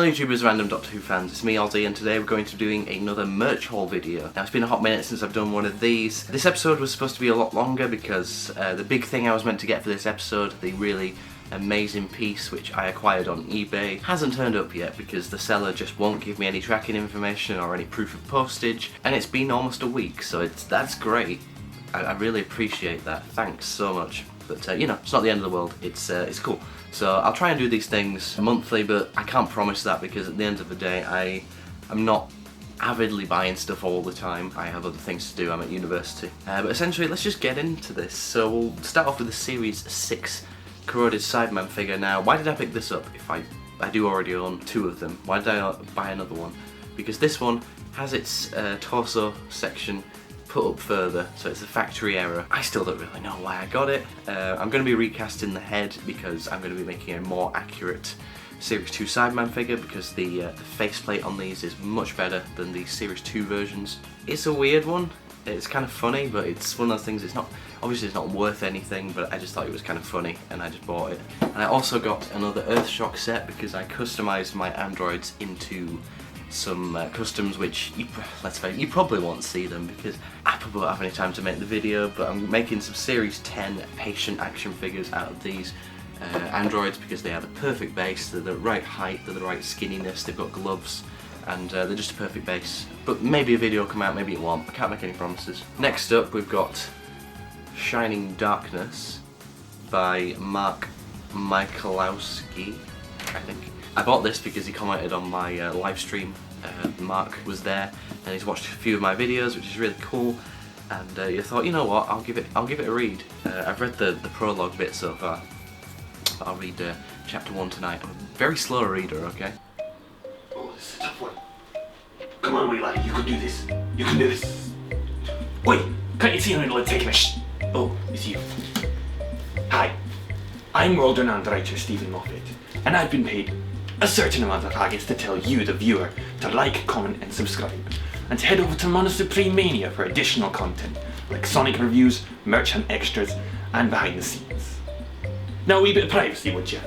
Hello YouTubers, random Doctor Who fans, it's me Ozzy, and today we're going to be doing another merch haul video. Now it's been a hot minute since I've done one of these. This episode was supposed to be a lot longer because the big thing I was meant to get for this episode, the really amazing piece which I acquired on eBay, hasn't turned up yet because the seller just won't give me any tracking information or any proof of postage, and it's been almost a week, so that's great. I really appreciate that, thanks so much. But you know, it's not the end of the world, it's cool. So I'll try and do these things monthly, but I can't promise that because at the end of the day I'm not avidly buying stuff all the time. I have other things to do, I'm at university. But essentially, let's just get into this. So we'll start off with the Series 6 Corroded Sideman figure. Now, why did I pick this up if I do already own two of them? Why did I buy another one? Because this one has its torso section put up further, so it's a factory error. I still don't really know why I got it. I'm going to be recasting the head because I'm going to be making a more accurate Series 2 Sideman figure because the faceplate on these is much better than the Series 2 versions. It's a weird one, it's kind of funny, but it's one of those things, obviously it's not worth anything, but I just thought it was kind of funny and I just bought it. And I also got another Earthshock set because I customised my androids into some customs which, let's face it, you probably won't see them because I probably won't have any time to make the video, but I'm making some Series 10 patient action figures out of these androids because they are the perfect base, they're the right height, they're the right skinniness, they've got gloves, and they're just a perfect base. But maybe a video will come out, maybe it won't, I can't make any promises. Next up we've got Shining Darkness by Mark Michalowski, I think. I bought this because he commented on my live stream. Mark was there and he's watched a few of my videos, which is really cool. And you thought, you know what, I'll give it a read. I've read the prologue bit so far, but I'll read chapter 1 tonight. I'm a very slow reader, okay? Oh, this is a tough one. Come on, wee laddie, you can do this. You can do this. Wait, can't you see I'm in the taking a Oh, it's you. Hi, I'm world-renowned writer Stephen Moffat, and I've been paid a certain amount of agates to tell you, the viewer, to like, comment and subscribe, and to head over to Mono Supreme Mania for additional content, like Sonic reviews, merch and extras, and behind the scenes. Now a wee bit of privacy, would you?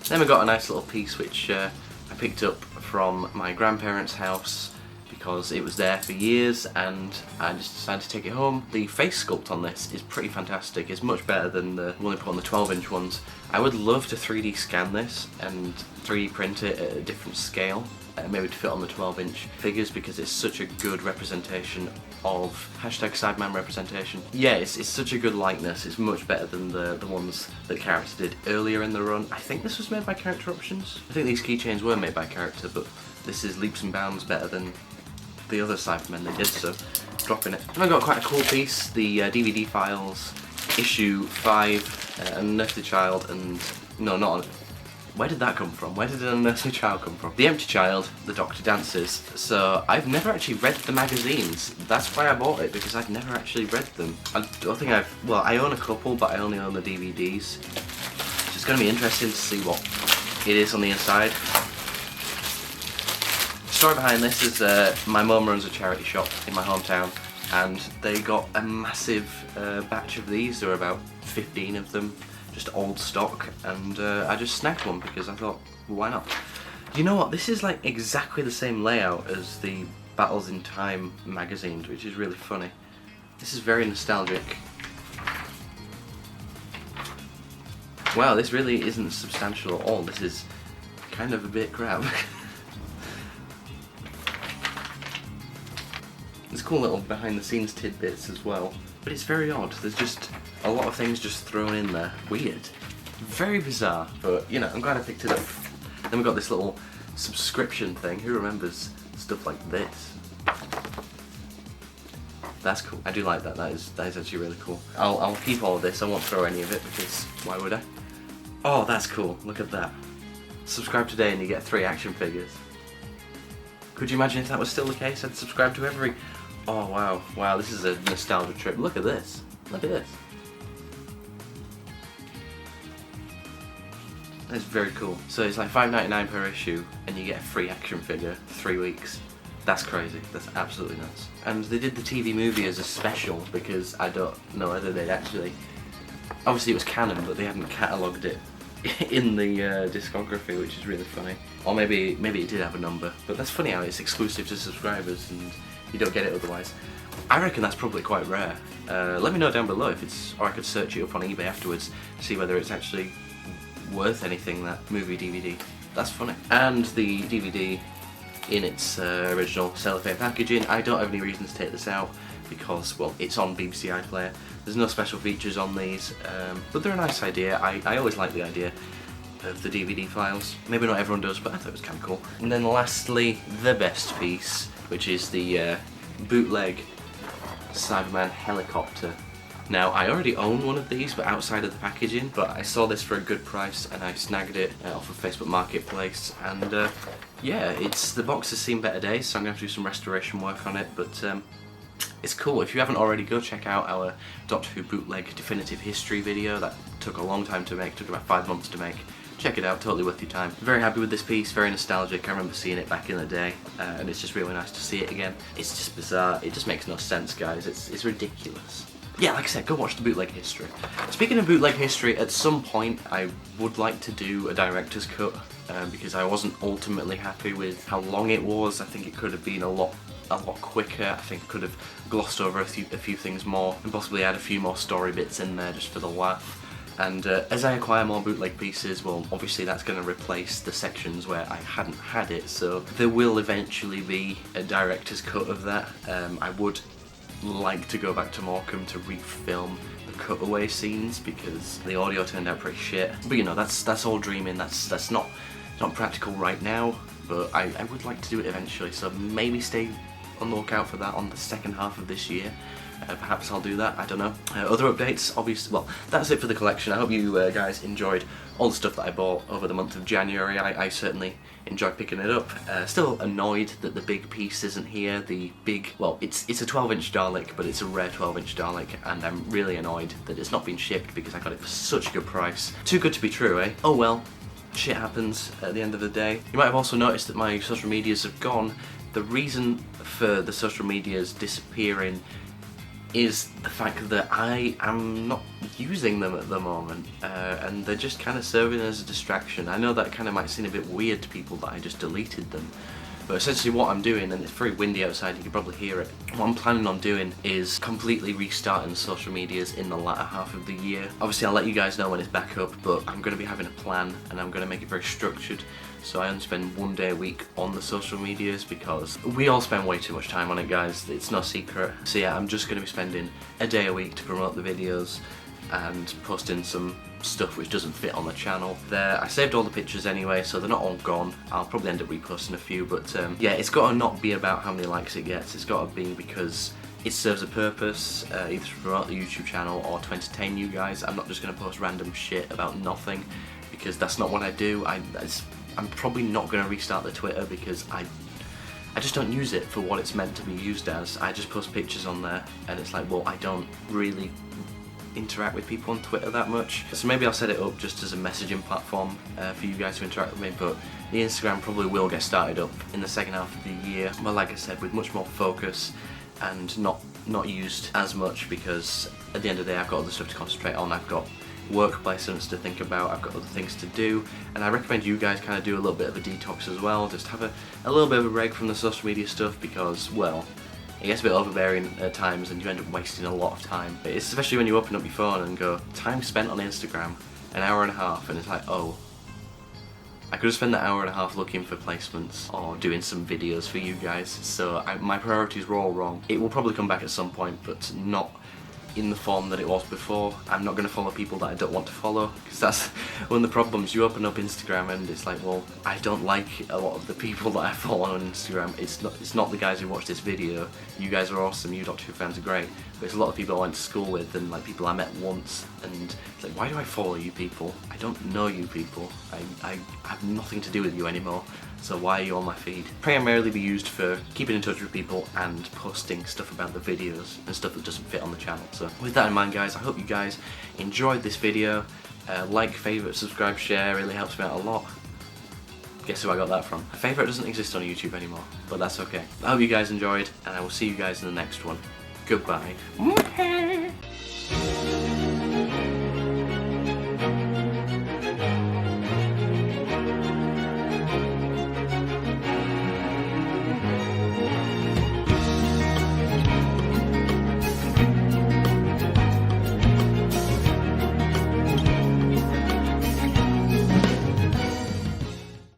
Then we got a nice little piece which I picked up from my grandparents' house because it was there for years and I just decided to take it home. The face sculpt on this is pretty fantastic. It's much better than the one they put on the 12-inch ones. I would love to 3D scan this and 3D print it at a different scale, maybe to fit on the 12-inch figures because it's such a good representation of #Sideman representation. Yeah, it's such a good likeness. It's much better than the ones that Character did earlier in the run. I think this was made by Character Options. I think these keychains were made by Character, but this is leaps and bounds better than the other Cybermen they did, so dropping it. And I got quite a cool piece, the DVD files, issue 5, Unearthly Child, and no, not where did that come from? Where did an Unearthly Child come from? The Empty Child, The Doctor Dances. So I've never actually read the magazines. That's why I bought it, because I've never actually read them. I don't think I own a couple, but I only own the DVDs. So it's going to be interesting to see what it is on the inside. The story behind this is my mum runs a charity shop in my hometown and they got a massive batch of these. There were about 15 of them, just old stock, and I just snagged one because I thought, well, why not? You know what, this is like exactly the same layout as the Battles in Time magazines, which is really funny. This is very nostalgic. Wow, this really isn't substantial at all. This is kind of a bit crap. There's cool little behind the scenes tidbits as well, but it's very odd. There's just a lot of things just thrown in there. Weird. Very bizarre, but you know, I'm glad I picked it up. Then we've got this little subscription thing. Who remembers stuff like this? That's cool. I do like that. That is actually really cool. I'll keep all of this. I won't throw any of it because why would I? Oh, that's cool. Look at that. Subscribe today and you get 3 action figures. Could you imagine if that was still the case? I'd subscribe to every... Oh wow, wow, this is a nostalgia trip. Look at this. Look at this. That's very cool. So it's like $5.99 per issue and you get a free action figure for 3 weeks. That's crazy. That's absolutely nuts. And they did the TV movie as a special because I don't know whether they'd actually... Obviously it was canon, but they hadn't catalogued it in the discography, which is really funny. Or maybe it did have a number, but that's funny how it's exclusive to subscribers and you don't get it otherwise. I reckon that's probably quite rare. Let me know down below if it's, or I could search it up on eBay afterwards to see whether it's actually worth anything, that movie DVD. That's funny. And the DVD in its original cellophane packaging, I don't have any reason to take this out because, well, it's on BBC iPlayer. There's no special features on these, but they're a nice idea. I always like the idea of the DVD files. Maybe not everyone does, but I thought it was kind of cool. And then lastly, the best piece, which is the Bootleg Cyberman helicopter. Now, I already own one of these, but outside of the packaging, but I saw this for a good price and I snagged it off of Facebook Marketplace, and yeah, the box has seen better days, so I'm going to have to do some restoration work on it, but it's cool. If you haven't already, go check out our Doctor Who Bootleg Definitive History video. That took a long time to make, took about 5 months to make. Check it out, totally worth your time. Very happy with this piece, very nostalgic. I remember seeing it back in the day, and it's just really nice to see it again. It's just bizarre, it just makes no sense, guys. It's ridiculous. Yeah, like I said, go watch the Bootleg History. Speaking of Bootleg History, at some point I would like to do a director's cut, because I wasn't ultimately happy with how long it was. I think it could have been a lot quicker. I think could have glossed over a few things more and possibly add a few more story bits in there just for the laugh. And as I acquire more bootleg pieces, well, obviously that's going to replace the sections where I hadn't had it, so there will eventually be a director's cut of that. I would like to go back to Morecambe to refilm the cutaway scenes because the audio turned out pretty shit. But you know, that's all dreaming. That's not practical right now. But I would like to do it eventually. So maybe stay on the lookout for that on the second half of this year. Perhaps I'll do that, I don't know. Other updates, obviously, well, that's it for the collection. I hope you guys enjoyed all the stuff that I bought over the month of January. I certainly enjoyed picking it up. Still annoyed that the big piece isn't here. The big, well, it's a 12-inch Dalek, but it's a rare 12-inch Dalek, and I'm really annoyed that it's not been shipped because I got it for such a good price. Too good to be true, eh? Oh well, shit happens at the end of the day. You might have also noticed that my social medias have gone. The reason for the social medias disappearing is the fact that I am not using them at the moment, and they're just kind of serving as a distraction. I know that kind of might seem a bit weird to people that I just deleted them, but essentially what I'm doing, and it's very windy outside, you can probably hear it, what I'm planning on doing is completely restarting social medias in the latter half of the year. Obviously I'll let you guys know when it's back up, but I'm going to be having a plan and I'm going to make it very structured. So I only spend 1 day a week on the social medias because we all spend way too much time on it, guys. It's no secret. So yeah, I'm just going to be spending a day a week to promote the videos and posting some stuff which doesn't fit on the channel. I saved all the pictures anyway, so they're not all gone. I'll probably end up reposting a few, but yeah, it's got to not be about how many likes it gets. It's got to be because it serves a purpose, either to promote the YouTube channel or to entertain you guys. I'm not just going to post random shit about nothing because that's not what I do. I'm probably not going to restart the Twitter because I just don't use it for what it's meant to be used as. I just post pictures on there and it's like, well, I don't really interact with people on Twitter that much. So maybe I'll set it up just as a messaging platform for you guys to interact with me, but the Instagram probably will get started up in the second half of the year. But like I said, with much more focus and not used as much because at the end of the day I've got other stuff to concentrate on. I've got work placements to think about, I've got other things to do, and I recommend you guys kind of do a little bit of a detox as well. Just have a little bit of a break from the social media stuff because, well, it gets a bit overbearing at times and you end up wasting a lot of time. It's especially when you open up your phone and go, time spent on Instagram, an hour and a half, and it's like, oh, I could have spent that hour and a half looking for placements or doing some videos for you guys. So my priorities were all wrong. It will probably come back at some point, but not in the form that it was before. I'm not going to follow people that I don't want to follow because that's one of the problems. You open up Instagram and it's like, well, I don't like a lot of the people that I follow on Instagram. It's not the guys who watch this video. You guys are awesome, you Doctor Who fans are great, but it's a lot of people I went to school with and like people I met once, and it's like, why do I follow you people? I don't know you people. I have nothing to do with you anymore. So why are you on my feed? Primarily be used for keeping in touch with people and posting stuff about the videos and stuff that doesn't fit on the channel. So with that in mind, guys, I hope you guys enjoyed this video. Like, favourite, subscribe, share, really helps me out a lot. Guess who I got that from? A favourite doesn't exist on YouTube anymore, but that's okay. I hope you guys enjoyed, and I will see you guys in the next one. Goodbye.